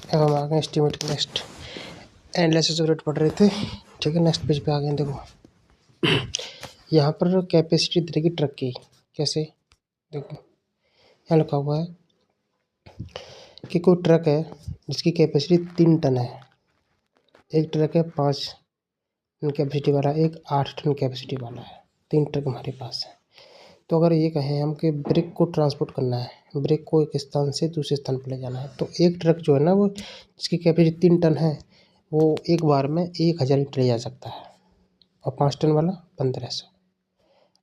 अब हम आ गए एस्टीमेट के नेक्स्ट एनालिसिस रेट पढ़ रहे थे। ठीक है, नेक्स्ट पेज पे आ गए। देखो यहाँ पर कैपेसिटी दे रही ट्रक की। कैसे? देखो यहाँ लिखा हुआ है कि कोई ट्रक है जिसकी कैपेसिटी 3 टन है। एक ट्रक है 5 टन कैपेसिटी वाला, एक 8 टन कैपेसिटी वाला है। 3 ट्रक हमारे पास है। तो अगर ये कहें हम कि ब्रिक को ट्रांसपोर्ट करना है, ब्रिक को एक स्थान से दूसरे स्थान पर ले जाना है, तो एक ट्रक जो है ना वो जिसकी कैपेसिटी 3 टन है वो एक बार में 1000 ईंट ले जा सकता है, और 5 टन वाला 1500,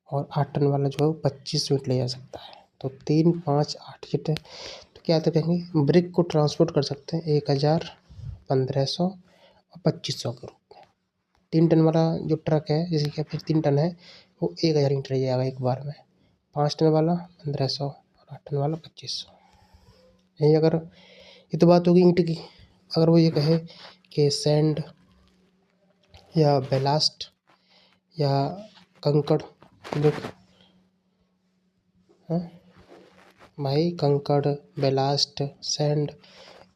और 8 टन वाला जो है वो 2500 ईंट ले जा सकता है। तो 3, 5, 8 ईंट। तो क्या तो कहेंगे ब्रिक को ट्रांसपोर्ट कर सकते हैं 1000, 1500 और 2500 के रूप में। 3 टन वाला जो ट्रक है जिसकी कैपेसिटी 3 टन है वो 1000 ईंट ले जाएगा एक बार में। 5 टन वाला 1500 और 8 टन वाला 2500। यही अगर ये तो बात होगी ईंट की। अगर वो ये कहे कि सैंड या बेलास्ट या कंकड़, देख भाई कंकड़, बेलास्ट, सैंड,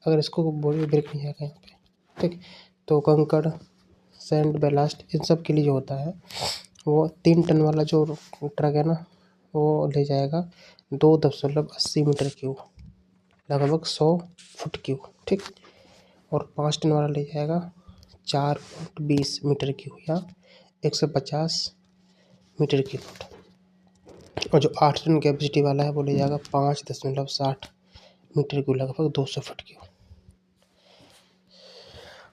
अगर इसको बोलिए ब्रिक नहीं है कहीं पे, ठीक, तो कंकड़, सैंड, बेलास्ट इन सब के लिए जो होता है वो 3 टन वाला जो ट्रक है ना वो ले जाएगा 2.80 मीटर क्यूब, लगभग 100 फुट क्यूब। ठीक, और 5 टन वाला ले जाएगा 4.20 मीटर क्यूब या 150 मीटर क्यूब। और जो 8 टन कैपेसिटी वाला है वो ले जाएगा 5.60 मीटर क्यूब, लगभग 200 फुट क्यूब।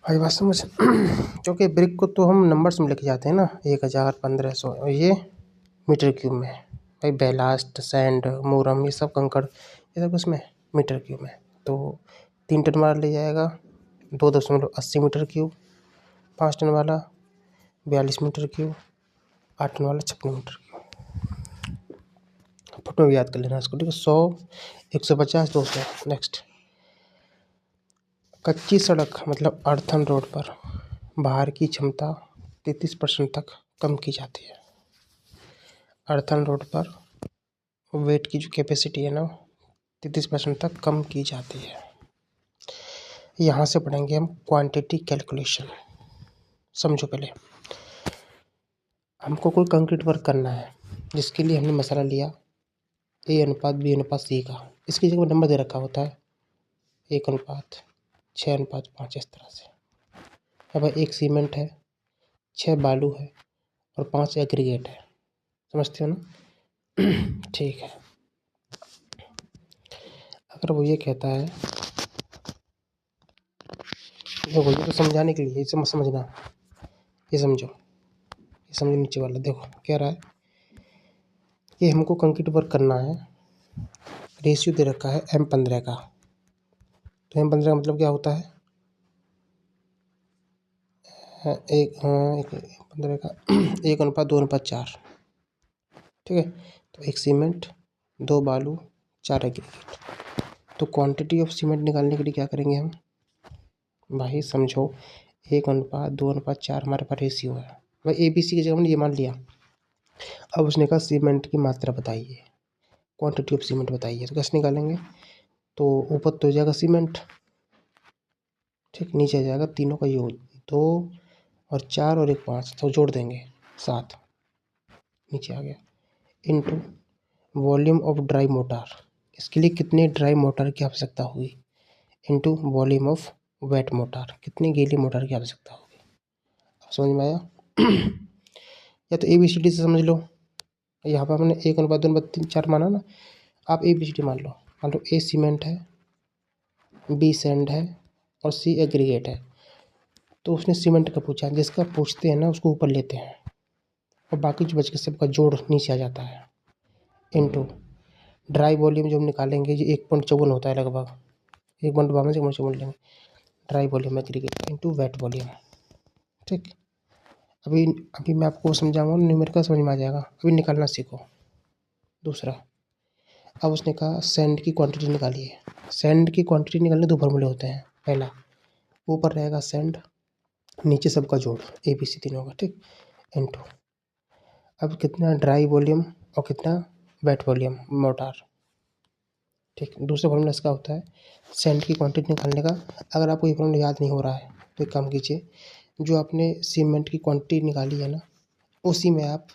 आई बात समझ? क्योंकि ब्रिक को तो हम नंबर्स में लेके जाते हैं ना, 1000, 1500, और ये मीटर क्यूब में। भाई बेलास्ट, सैंड, मोरम ये सब कंकड़ ये सब उसमें मीटर क्यूब में। तो 3 टन वाला ले जाएगा 2.80 मीटर क्यूब, 5 टन वाला 42 मीटर क्यूब, 8 टन वाला 56 मीटर क्यूब। फुट में भी याद कर लेना इसको। ठीक है, 100, 150, 200। नेक्स्ट, कच्ची सड़क मतलब अर्थन रोड पर भार की क्षमता 33% तक कम की जाती है। अर्थन रोड पर वेट की जो कैपेसिटी है ना 33% तक कम की जाती है। यहाँ से पढ़ेंगे हम क्वांटिटी कैलकुलेशन। समझो पहले, हमको कोई कंक्रीट वर्क करना है जिसके लिए हमने मसाला लिया A/B/C का। इसकी जगह नंबर दे रखा होता है 1:6:5 इस तरह से। अब एक सीमेंट है, 6 बालू है और 5 एग्रीगेट है। समझते हो ना? ठीक है, अगर वो ये कहता है, देखो ये तो समझाने के लिए, इसे मत समझना, ये समझो, ये समझो नीचे वाला। देखो कह रहा है कि हमको कंक्रीट वर्क करना है, रेशियो दे रखा है M15 का। तो M15 का मतलब क्या होता है? एक 15 का 1:2:4। ठीक है, तो एक सीमेंट, 2 बालू, 4 एग्रीगेट। तो क्वांटिटी ऑफ सीमेंट निकालने के लिए क्या करेंगे हम? भाई समझो 1:2:4 हमारे पास रेशियो है। भाई ABC की जगह हमने ये मान लिया। अब उसने कहा सीमेंट की मात्रा बताइए, क्वांटिटी ऑफ सीमेंट बताइए। तो कैसे निकालेंगे? तो ऊपर तो हो जाएगा सीमेंट, ठीक, नीचे आ जाएगा तीनों का योग, 2 और 4 और 1 5, तो जोड़ देंगे 7, नीचे आ गया, into volume of dry motor. इसके लिए कितने ड्राई मोटार की आवश्यकता होगी, into volume of weight motor, कितनी गीली मोटार की आवश्यकता होगी। अब समझ में आया? या तो ABCD से समझ लो। यहाँ पर हमने 1:2:3:4 माना ना, आप ABCD मान लो A सीमेंट है, B सैंड है और C एग्रीगेट है। तो उसने सीमेंट का पूछा, जिसका पूछते हैं ना उसको ऊपर लेते हैं और बाकी जो बच के सबका जोड़ नीचे आ जाता है, इनटू ड्राई वॉल्यूम जो हम निकालेंगे ये 1.54 होता है लगभग, 1.52 से 1.54 लेंगे dry volume aggregate into wait volume. ठीक, अभी मैं आपको समझाऊंगा, न्यूमेरिकल समझ में आ जाएगा। अभी निकालना सीखो। दूसरा, अब उसने कहा सैंड की क्वांटिटी निकालिए। सैंड की क्वांटिटी निकालने 2 फार्मूले होते हैं। पहला, ऊपर रहेगा सैंड, नीचे सबका जोड़ ABC तीनों का, ठीक, इनटू अब कितना ड्राई वॉल्यूम और कितना वेट वॉल्यूम मोटार, ठीक, दूसरा फॉर्मूला इसका होता है सेंड की क्वांटिटी निकालने का। अगर आपको ये फॉर्मूला याद नहीं हो रहा है तो एक काम कीजिए, जो आपने सीमेंट की क्वांटिटी निकाली है ना, उसी में आप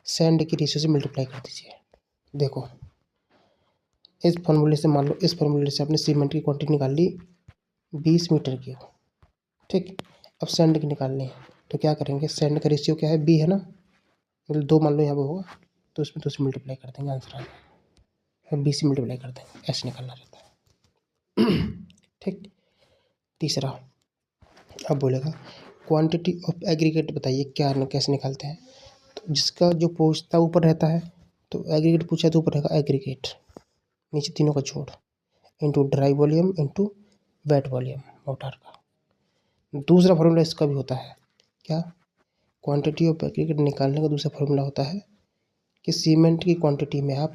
सेंड की रेशियो से मल्टीप्लाई कर दीजिए। देखो इस फॉर्मूले से, मान लो इस फॉर्मूले से आपने सीमेंट की क्वांटिटी निकाल ली 20 मीटर की, ठीक। अब सेंड की निकालनी है तो क्या करेंगे, सेंड का रेशियो क्या है, बी है ना, मतलब 2 मान लो यहाँ पर होगा तो इसमें 2 से मल्टीप्लाई कर देंगे, आंसर आ जाएगा। 20 से मल्टीप्लाई कर देंगे, ऐसे निकालना रहता है। ठीक। तीसरा अब बोलेगा क्वांटिटी ऑफ एग्रीगेट बताइए, क्या कैसे निकालते हैं। तो जिसका जो पूछता ऊपर रहता है, तो एग्रीगेट पूछा तो ऊपर रहेगा एग्रीगेट, नीचे तीनों का छोड़, into dry volume into weight volume motor का। दूसरा फॉर्मूला इसका भी होता है क्या, क्वांटिटी ऑफ एग्रीगेट निकालने का दूसरा फॉर्मूला होता है कि सीमेंट की क्वांटिटी में आप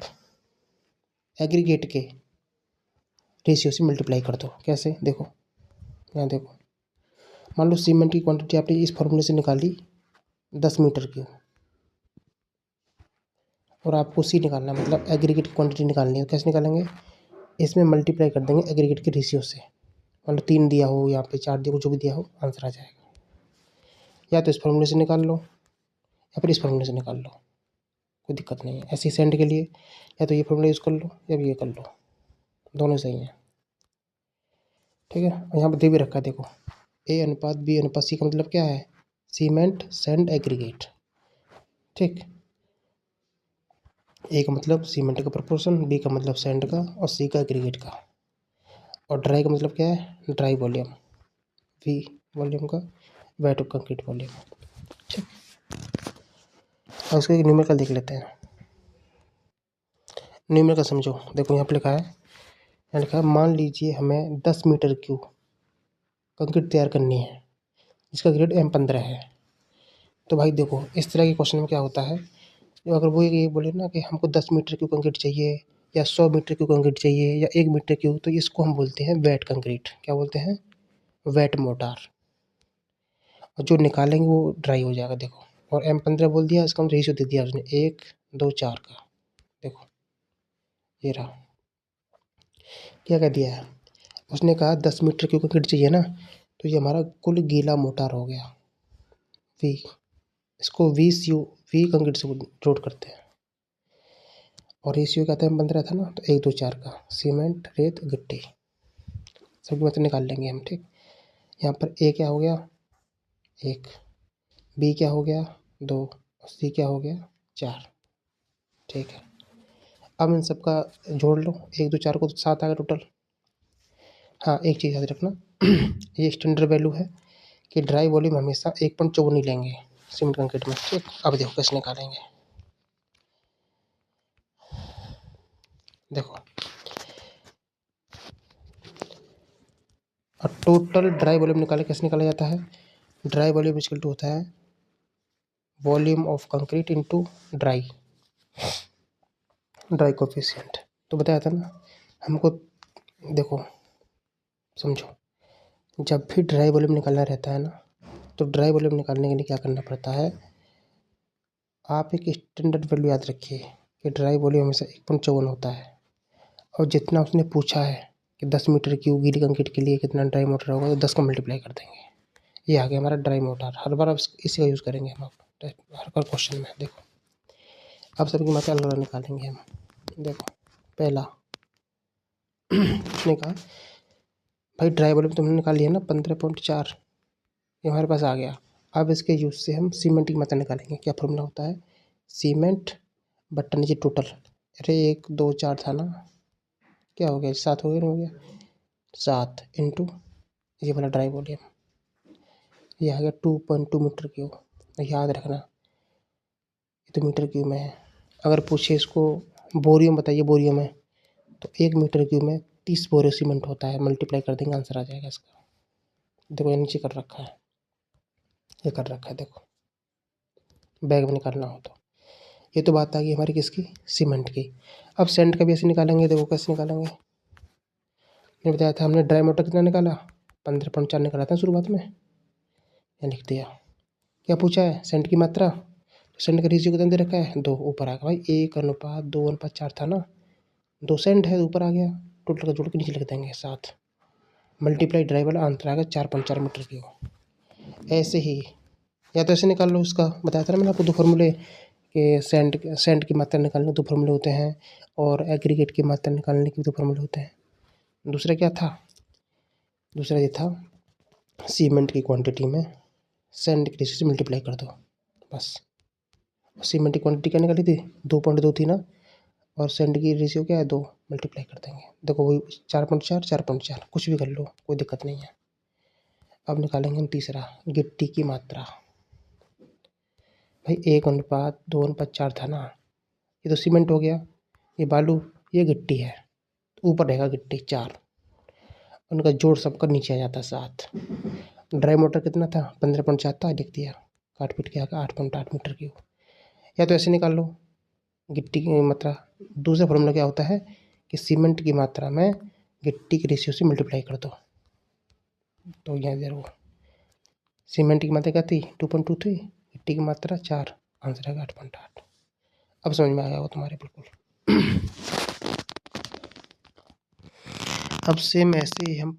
एग्रीगेट के रेशियो से मल्टीप्लाई कर दो। कैसे, देखो यहाँ देखो, मान लो सीमेंट की क्वांटिटी आपने इस फॉर्मूले से निकाली 10 मीटर की, और आपको सी निकालना है, मतलब एग्रीगेट की क्वांटिटी निकालनी है। कैसे निकालेंगे, इसमें मल्टीप्लाई कर देंगे एग्रीगेट के रेशियो से। मान लो 3 दिया हो, यहाँ पे 4 दिया हो, जो भी दिया हो आंसर आ जाएगा। या तो इस फॉर्मूले से निकाल लो या फिर इस फॉर्मूले से निकाल लो, कोई दिक्कत नहीं है। ऐसे सेंड के लिए या तो ये फॉर्मूला यूज़ कर लो या ये कर लो, दोनों सही हैं। ठीक है, यहाँ पर दे भी रखा है, देखो ए अनुपात बी अनुपात सी का मतलब क्या है, सीमेंट सेंड एग्रीगेट। ठीक, ए का मतलब सीमेंट का प्रोपोर्शन, बी का मतलब सैंड का, और सी का एग्रीगेट का। और ड्राई का मतलब क्या है, ड्राई वॉल्यूम, वी वॉल्यूम का, वेट ऑफ कंक्रीट वॉल्यूम। ठीक, और इसको एक न्यूमेरिकल देख लेते हैं। न्यूमेरिकल समझो, देखो यहाँ पे लिखा है, यहाँ लिखा है मान लीजिए हमें 10 मीटर क्यूब कंक्रीट तैयार करनी है जिसका ग्रेड M15 है। तो भाई देखो इस तरह के क्वेश्चन में क्या होता है, जो अगर वो ये बोले ना कि हमको 10 मीटर क्यूब कंक्रीट चाहिए या 100 मीटर क्यूब कंक्रीट चाहिए या 1 मीटर क्यूब, तो इसको हम बोलते हैं वेट कंक्रीट। क्या बोलते हैं, वेट मोटार। और जो निकालेंगे वो ड्राई हो जाएगा। देखो, और M15 बोल दिया, इसका हम रेशियो दे दिया उसने 1 2 4 का। देखो ये रहा, क्या कह दिया है उसने, कहा 10 मीटर क्यूब कंक्रीट चाहिए ना, तो ये हमारा कुल गीला मोटार हो गया वी। इसको वी कंक्रीट से जोड़ करते हैं, और रेशियो क्या था, M15 था ना, तो 1 2 4 का, सीमेंट रेत गिट्टी सबकी मतलब निकाल लेंगे हम। ठीक, यहाँ पर ए क्या हो गया 1, बी क्या हो गया 2, और सी क्या हो गया 4। ठीक है, अब इन सबका जोड़ लो, 1 2 4 को, तो 7 आ गया टोटल। हाँ एक चीज़ याद रखना, ये स्टैंडर्ड वैल्यू है कि ड्राई वॉल्यूम हमेशा 1.54 ही लेंगे सीमेंट कंक्रीट में। ठीक, अब देखो कैसे निकालेंगे। देखो और टोटल ड्राई वॉल्यूम निकाले, कैसे निकाला जाता है, ड्राई वॉल्यूम इक्वल टू होता है volume of concrete into dry coefficient. तो बताया था ना हमको। देखो समझो, जब भी ड्राई वॉल्यूम निकालना रहता है ना, तो ड्राई वॉल्यूम निकालने के लिए क्या करना पड़ता है, आप एक स्टैंडर्ड वैल्यू याद रखिए कि ड्राई वॉल्यूम हमेशा 1.54 होता है। और जितना उसने पूछा है कि 10 मीटर क्यूब गीली कंक्रीट के लिए कितना ड्राई मोटर होगा, तो 10 का मल्टीप्लाई कर देंगे, ये आ गया हमारा ड्राई मोटर। हर बार अब इसी का यूज़ करेंगे हम हर बार क्वेश्चन में। देखो अब सबकी मात्रा अलग अलग निकालेंगे हम। देखो पहला उसने कहा भाई ड्राई वॉल्यूम तुमने निकाल लिया ना 15.4, ये हमारे पास आ गया। अब इसके यूज़ से हम सीमेंट की मात्रा निकालेंगे। क्या फॉर्मूला होता है, सीमेंट बट्टा नीचे टोटल, अरे 1 2 4 था ना, क्या हो गया 7 हो गया, नहीं हो गया 7 इंटू ये वाला ड्राई वॉल्यूम, ये आ गया 2.2 मीटर क्यूब। याद रखना ये तो मीटर क्यूब में है। अगर पूछे इसको बोरियो में बताइए, बोरियो में, तो 1 मीटर क्यूब में 30 बोरे सीमेंट होता है, मल्टीप्लाई कर देंगे आंसर आ जाएगा इसका। देखो ये नीचे कर रखा है, ये कर रखा है, देखो बैग में निकालना हो तो। ये तो बात आ गई हमारी किसकी, सीमेंट की। अब सेंट का भी ऐसे निकालेंगे। देखो कैसे निकालेंगे, मैंने बताया था हमने ड्राई मोटर कितना निकाला, 15.4 निकाला था शुरुआत में, ये लिख दिया। क्या पूछा है, सेंट की मात्रा, तो सेंट का रेशियो कितना दे रखा है 2, ऊपर आ गया भाई 1 अनुपात 2 अनुपात 4 था ना, 2 सेंट है ऊपर आ गया। टोटल का जोड़ के नीचे लिख देंगे 7 मल्टीप्लाई ड्राई वाला आंसर आएगा 4.4 मीटर क्यूब। ऐसे ही या तो ऐसे निकाल लो, उसका बताया था ना मैंने आपको 2 फार्मूले कि सैंड की मात्रा निकालने 2 फार्मूले होते हैं और एग्रीगेट की मात्रा निकालने के 2 फार्मूले होते हैं। दूसरा क्या था, दूसरा ये था सीमेंट की क्वांटिटी में सैंड की रेशियो से मल्टीप्लाई कर दो बस। सीमेंट की क्वांटिटी क्या निकाली थी 2.2 थी ना, और सैंड की रेशियो क्या है 2, मल्टीप्लाई कर देंगे। देखो वही 4.4 4.4 कुछ भी कर लो, कोई दिक्कत नहीं है। अब निकालेंगे हम तीसरा, गिट्टी की मात्रा। भाई 1:2:4 था ना, ये तो सीमेंट हो गया, ये बालू, ये गिट्टी है, तो ऊपर रहेगा गिट्टी 4, उनका जोड़ सबका नीचे आ जाता है 7। ड्राई मोटर कितना था 15.4 था, लिख दिया, काट पीट के आगा 8.8 मीटर क्यूब। या तो ऐसे निकाल लो गिट्टी की मात्रा। दूसरा फॉर्मूला क्या होता है कि सीमेंट की मात्रा में गिट्टी की रेशियो से मल्टीप्लाई कर दो, तो यहाँ देखो सीमेंट की मात्रा क्या थी 2.2 थी, गिट्टी की मात्रा 4, आंसर आएगा 8.8। अब समझ में आया होगा तुम्हारे बिल्कुल। अब सेम ऐसे ही हम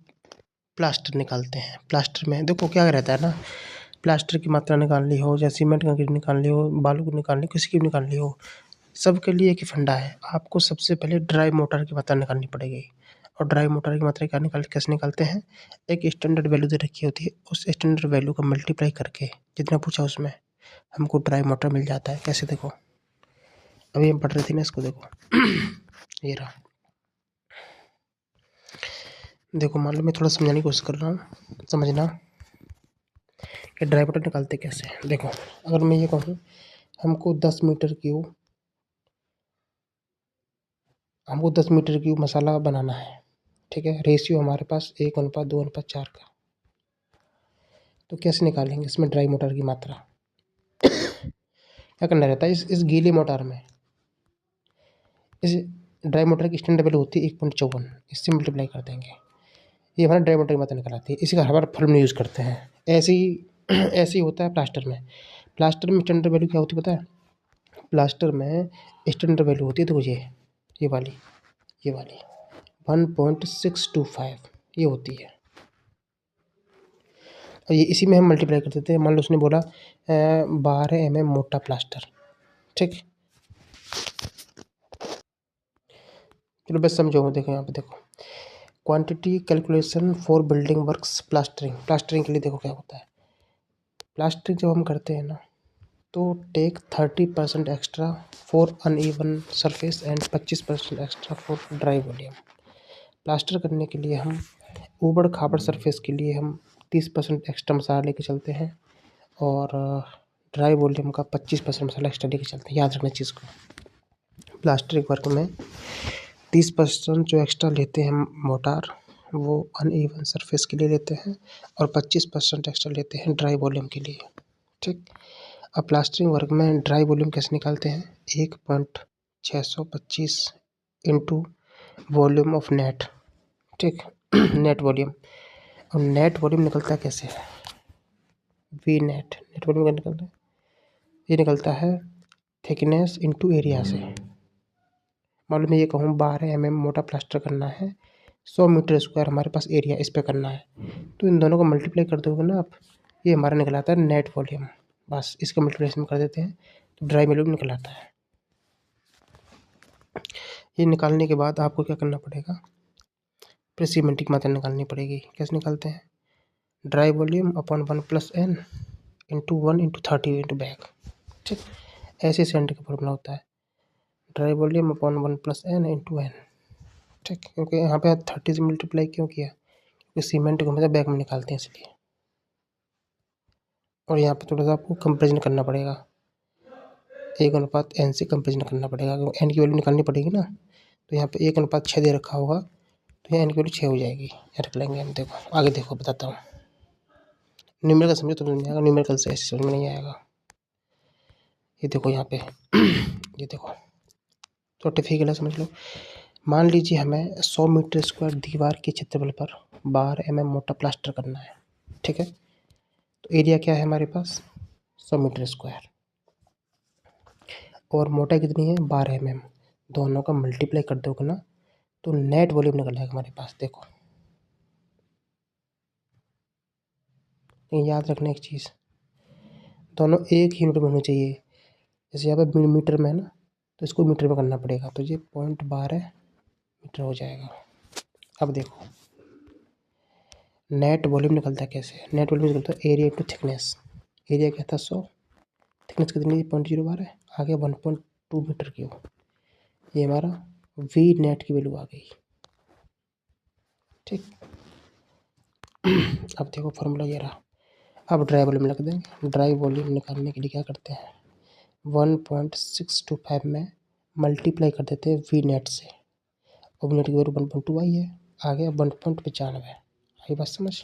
प्लास्टर निकालते हैं। प्लास्टर में देखो क्या रहता है ना, प्लास्टर की मात्रा निकालनी हो या सीमेंट कंक्रीट निकालनी हो, बालू की निकालनी, किसी की भी निकालनी हो, सबके लिए एक ही फंडा है। आपको सबसे पहले ड्राई मोटर की मात्रा निकालनी पड़ेगी। और ड्राई मोटर की मात्रा क्या कैसे निकालते हैं, एक स्टैंडर्ड वैल्यू दे रखी होती है, उस स्टैंडर्ड वैल्यू को मल्टीप्लाई करके जितना पूछा उसमें हमको ड्राई मोटर मिल जाता है। कैसे देखो, अभी हम पढ़ रहे थे ना इसको, देखो ये रहा, देखो मान लो मैं थोड़ा समझाने की कोशिश कर रहा हूँ, समझना कि ड्राई मोटर निकालते कैसे हैं। देखो अगर मैं ये कहूँ हमको 10 मीटर क्यूब मसाला बनाना है, ठीक है, रेशियो हमारे पास 1:2:4 का, तो कैसे निकालेंगे इसमें ड्राई मोटर की मात्रा। क्या करना रहता है, इस गीली मोटर में, इस ड्राई मोटर की स्टैंडर्ड वैल्यू होती है 1.54, इससे मल्टीप्लाई कर देंगे, ये हमारा ड्राई मोटर की मात्रा निकल आती है। इसी का हर बार फॉर्मूला यूज़ करते हैं। ऐसे ही होता है प्लास्टर में। प्लास्टर में स्टैंडर्ड वैल्यू क्या होती है पता है, प्लास्टर में स्टैंडर्ड वैल्यू होती है, देखो ये वाली 1.625 ये होती है, और ये इसी में हम मल्टीप्लाई कर देते हैं। मान लो उसने बोला 12 mm मोटा प्लास्टर, ठीक, चलो बस समझो। देखो यहाँ पे देखो, quantity calculation for building works plastering के लिए देखो क्या होता है। प्लास्टरिंग जब हम करते हैं ना, तो take 30% extra for uneven surface and 25% extra for dry volume. Plaster करने के लिए हम ऊबड़ खाबड़ सरफेस के लिए हम 30% एक्स्ट्रा मसाला लेके चलते हैं, और ड्राई वॉल्यूम का 25% मसाला एक्स्ट्रा लेके चलते हैं। याद रखना चीज़ को, प्लास्टरिंग वर्क में 30% जो एक्स्ट्रा लेते हैं मोटार, वो अनइवन सरफेस के लिए लेते हैं, और 25% एक्स्ट्रा लेते हैं ड्राई वॉल्यूम के लिए, ठीक। अब प्लास्टरिंग वर्क में ड्राई वॉल्यूम कैसे निकालते हैं, 1.625 इंटू वॉल्यूम ऑफ नेट, ठीक, नेट वॉल्यूम। और नेट वॉल्यूम निकलता है कैसे, वी नेट वॉल्यूम क्या निकलता है, ये निकलता है थिकनेस इंटू एरिया से। मान लो मैं ये कहूँ 12 mm मोटा प्लास्टर करना है, 100 मीटर स्क्वायर हमारे पास एरिया इस पे करना है, तो इन दोनों को मल्टीप्लाई कर दोगे ना आप, ये हमारा निकल आता है नेट वॉल्यूम। बस इसका मल्टीप्लिकेशन कर देते हैं तो ड्राई वॉल्यूम निकल आता है। ये निकालने के बाद आपको क्या करना पड़ेगा, फिर सीमेंट की मात्रा निकालनी पड़ेगी। कैसे निकालते हैं, dry volume upon 1+n into 1 into 30 into back, ठीक। ऐसे सेंट का फॉर्मूला होता है, dry volume upon 1+n into n, ठीक। क्योंकि यहाँ पे 30 से मल्टीप्लाई क्यों किया, क्योंकि सीमेंट को हमेशा बैक में निकालते हैं इसलिए। और यहाँ पे थोड़ा सा आपको कंपेरिजन करना पड़ेगा, 1:n से कंपेरिजन करना पड़ेगा, क्योंकि n की वैल्यू निकालनी पड़ेगी ना, तो यहाँ पे 1:6 दे रखा होगा, तो यहाँ n की वैल्यू 6 हो जाएगी, यहाँ रख लेंगे हम। देखो आगे देखो बताता हूँ, न्यूमेरिकल समझो तो समझ में आएगा, न्यूमेरिकल से ऐसे समझ में नहीं आएगा। ये देखो यहाँ पे ये देखो तो टिफिकल है, समझ लो। मान लीजिए हमें 100 मीटर स्क्वायर दीवार के क्षेत्रफल पर 12 mm मोटा प्लास्टर करना है, ठीक है, तो एरिया क्या है हमारे पास 100 मीटर स्क्वायर, और मोटाई कितनी है 12 mm, दोनों का मल्टीप्लाई कर दोगे ना तो नेट वॉल्यूम निकल जाएगा हमारे पास। देखो याद रखना एक चीज़, दोनों एक ही यूनिट में होनी चाहिए। जैसे यहाँ पे मीटर में है ना, तो इसको मीटर में करना पड़ेगा, तो ये 0.12 मीटर हो जाएगा। अब देखो नेट वॉल्यूम निकलता है कैसे, नेट वॉल्यूम निकलता है एरिया इंटू थिकनेस। एरिया क्या था 100, थिकनेस कितनी 0.012 है, आ गया 1.2 मीटर क्यूब। ये हमारा वी नेट की वैल्यू आ गई। ठीक, अब देखो फॉर्मूला ये रहा। अब ड्राई वॉल्यूम लिख देंगे। ड्राई वॉल्यूम निकालने के लिए क्या करते हैं, 1.625 में मल्टीप्लाई कर देते हैं वी नेट से, और वी नेट की वैल्यू 1.2 आई है, आ गया 1.95। आई बात समझ।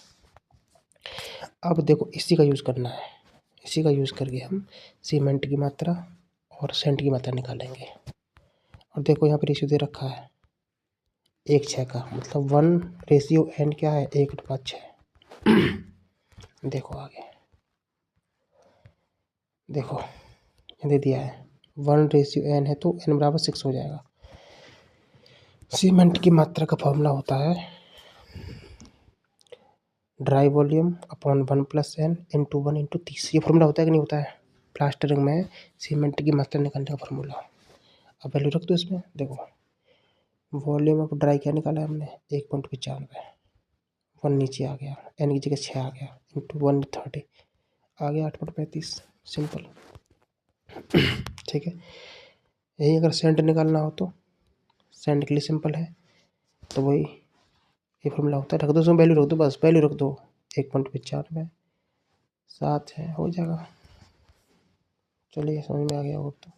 अब देखो इसी का यूज़ करना है, इसी का यूज़ करके हम सीमेंट की मात्रा और सेंट की मात्रा निकालेंगे। और देखो यहाँ पे रेशियो दे रखा है 1:6 का, मतलब 1:n क्या है 1:6। देखो आगे, देखो ये दे दिया है 1:n है, तो n=6 हो जाएगा। सीमेंट की मात्रा का फॉर्मूला होता है dry volume upon 1+n into 1 into 30। ये फॉर्मूला होता है कि नहीं होता है प्लास्टरिंग में सीमेंट की मात्रा निकालने का फॉर्मूला। अब वैल्यू रख दो इसमें। देखो वॉल्यूम ऑफ ड्राई क्या निकाला है हमने 1.95, 1 नीचे आ गया, n की जगह 6 आ गया, इंटू 130 आ गया 8.35। सिंपल। ठीक है, यही अगर सेंट निकालना हो तो सेंट के लिए सिंपल है, तो वही ये फॉर्मूला होता है। रख दो उसमें वैल्यू रख दो, बस वैल्यू रख दो 1.95 7 है, हो जाएगा। चलिए समझ में आ गया और तो